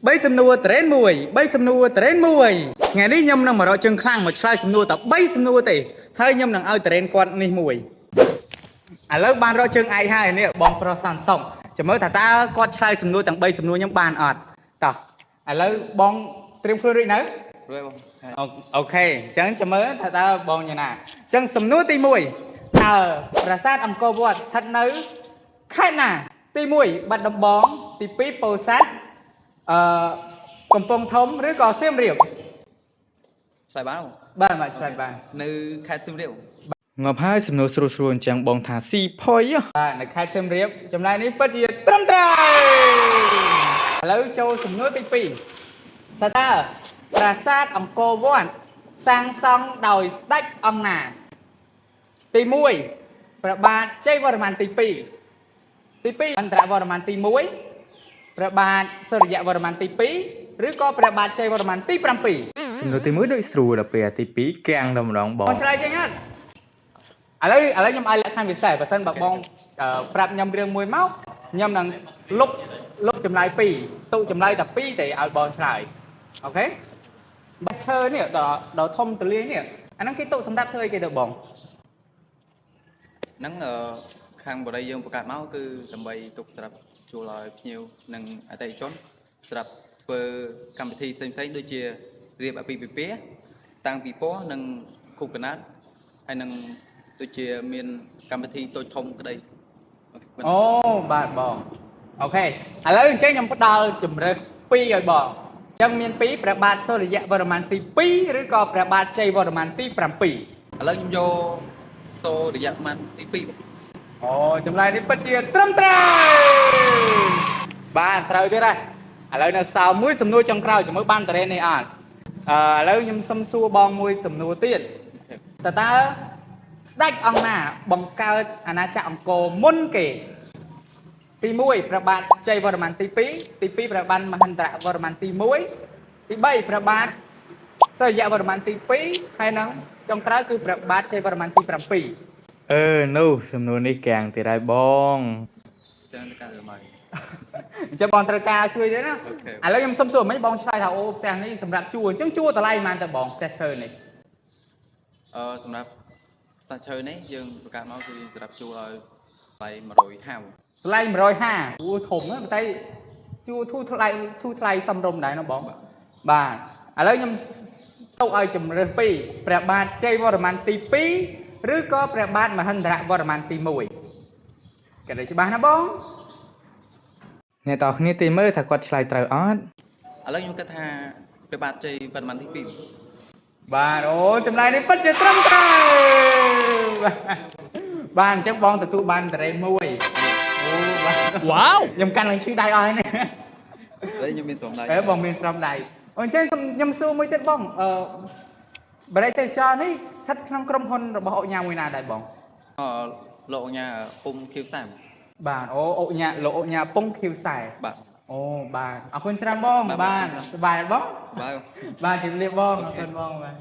3 សំណួរត្រេនមួយ3សំណួរត្រេនមួយថ្ងៃនេះខ្ញុំនឹងមករកជើងខ្លាំងមកឆ្លើយសំណួរតែ3សំណួរទេហើយខ្ញុំនឹងឲ្យត្រេនគាត់នេះមួយឥឡូវបានរកជើងឯកហើយនេះបងប្រុសសាន់សុងចាំមើលថាតើគាត់ឆ្លើយសំណួរទាំង3សំណួរខ្ញុំបានអត់តោះឥឡូវបងត្រៀមខ្លួនរួចនៅរួចបងអូខេអញ្ចឹងចាំមើលថាតើបងយ៉ាងណាអញ្ចឹងសំណួរទី1តើប្រាសាទអង្គរវត្តស្ថិតនៅខេត្តណាទី1បាត់ដំបងទី2ពោធិ៍សាត់កំពង់ធំឬក៏សៀមរាបឆ្លើយបានបាទមកឆ្លើយបាននៅខេត្តសៀមរាបងាប់ហើយសំណួរស្រួលៗអញ្ចឹងបងថាស៊ីផុយបាទនៅខេត្តសៀមរាបចម្លើយនេះពិតជាត្រឹមត្រូវឥឡូវចូលសំណួរទី2តើប្រាសាទអង្គរវត្តសាងសង់ដោយស្ដេចអង្គណាទី1ព្រះបាទជ័យវរ្ម័នទី2ទី2អន្តរវរ្ម័នទី1ព្រះបាទសូរ្យវរ្ម័នទី2ឬក៏ព្រះបាទជ័យវរ្ម័នទី7សំណួរទី1ដូចស្រួលដល់ពេលទី2កាំងតម្រងបងឆ្លើយចេញអត់ឥឡូវខ្ញុំឲ្យលក្ខខណ្ឌពិសេសបើសិនបើបងប្រាប់ខ្ញុំរឿងមួយមកខ្ញុំនឹងលុបចម្លើយ2ទុកចម្លើយតែ2ទេឲ្យបងឆ្លើយអូខេបាច់ឈើនេះដល់ធំទលាយនេះអាហ្នឹងគេទុកសម្រាប់ធ្វើអីគេទៅបងហ្នឹងខាងបរិយាយើងបង្កើតមកគឺដើម្បីទុកសម្រាប់ជួលឲ្យភ្ញៀវនិងអតិថិជនសម្រាប់ធ្វើកម្មវិធីផ្សេងៗដូចជារៀបអាពាហ៍ពិពាហ៍តាំងពិព័រណ៍និងគូកណាត់ហើយនឹងដូចជាមានកម្មវិធីតូចធំក្តីអូបាទបងអូខេឥឡូវអញ្ចឹងខ្ញុំផ្ដល់ជំរើស2ឲ្យបងអញ្ចឹងមាន2ព្រះបាទសូរ្យវរ្ម័នទី2ឬក៏ព្រះបាទជ័យវរ្ម័នទី7ឥឡូវខ្ញុំយកសូរ្យវរ្ម័នទី2អូចម្លើយនេះពិតជាត្រឹមត្រូវបាទត្រូវទៀតហើយឥឡូវនៅសល់មួយសំណួរចុងក្រោយជាមួយបានតរេននេះអត់ឥឡូវខ្ញុំសុំសួរបងមួយសំណួរទៀតតើស្ដេចអង្គណាបង្កើតអាណាចក្រអង្គរមុនគេទី1ព្រះបាទជ័យវរ្ម័នទី2ទី2ព្រះបាទមហិន្ទរវរ្ម័នទី1ទី3ព្រះបាទសូរ្យវរ្ម័នទី2ហើយនឹងចុងក្រោយគឺព្រះបាទជ័យវរ្ម័នទី7នោះសំណួរនេះកាំងទៀតហើយបងចឹងការមើលអញ្ចឹងបងត្រូវការជួយទេណាឥឡូវខ្ញុំសុំសួរមិនបងឆ្លើយថាអូផ្ទះនេះសម្រាប់ជួលអញ្ចឹងជួលតម្លៃប៉ុន្មានទៅបងផ្ទះឈើនេះសម្រាប់ផ្ទះឈើនេះយើងបង្កើតមកគឺសម្រាប់ជួលឲ្យថ្លៃ150ថ្លៃ150អូធំណាស់តែជួលធូរថ្លៃសមរម្យដែរណាបងបាទឥឡូវខ្ញុំទុកឲ្យជំរើស2ព្រះបាទជ័យវរ្ម័នទី2ឬក៏ព្រះបាទមហិន្ទរវរ្ម័នទី1គេច្បាស់ណាបងអ្នកតោះគ្នាទីមើលថាគាត់ឆ្លើយត្រូវអត់ឥឡូវខ្ញុំគិតថាព្រះបាទជ័យវរ្ម័នទី2បាទអូចម្លើយនេះពិតជាត្រឹមត្រូវបាទអញ្ចឹងបងទទួលបានតរេនមួយអូបាទវ៉ាវខ្ញុំកាន់នឹងឈឺដៃអស់ហើយនេះហើយខ្ញុំមានស្រោមដៃបងមានស្រោមដៃអូអញ្ចឹងខ្ញុំសួរមួយទៀតបងបរិយាទេសចរនេះស្ថិតក្នុងក្រុមហ៊ុនរបស់អុកញ៉ាមួយណាដែរបងលោកអុកញ៉ាពុំខៀវសាមបាទអូអុកញ៉ាលោកអុកញ៉ាពុំខៀវសែបាទអូបាទអរគុណច្រើនបងបាទសប្បាយទេបងបាទបាទជម្រាបបងអរគុណបងបាទ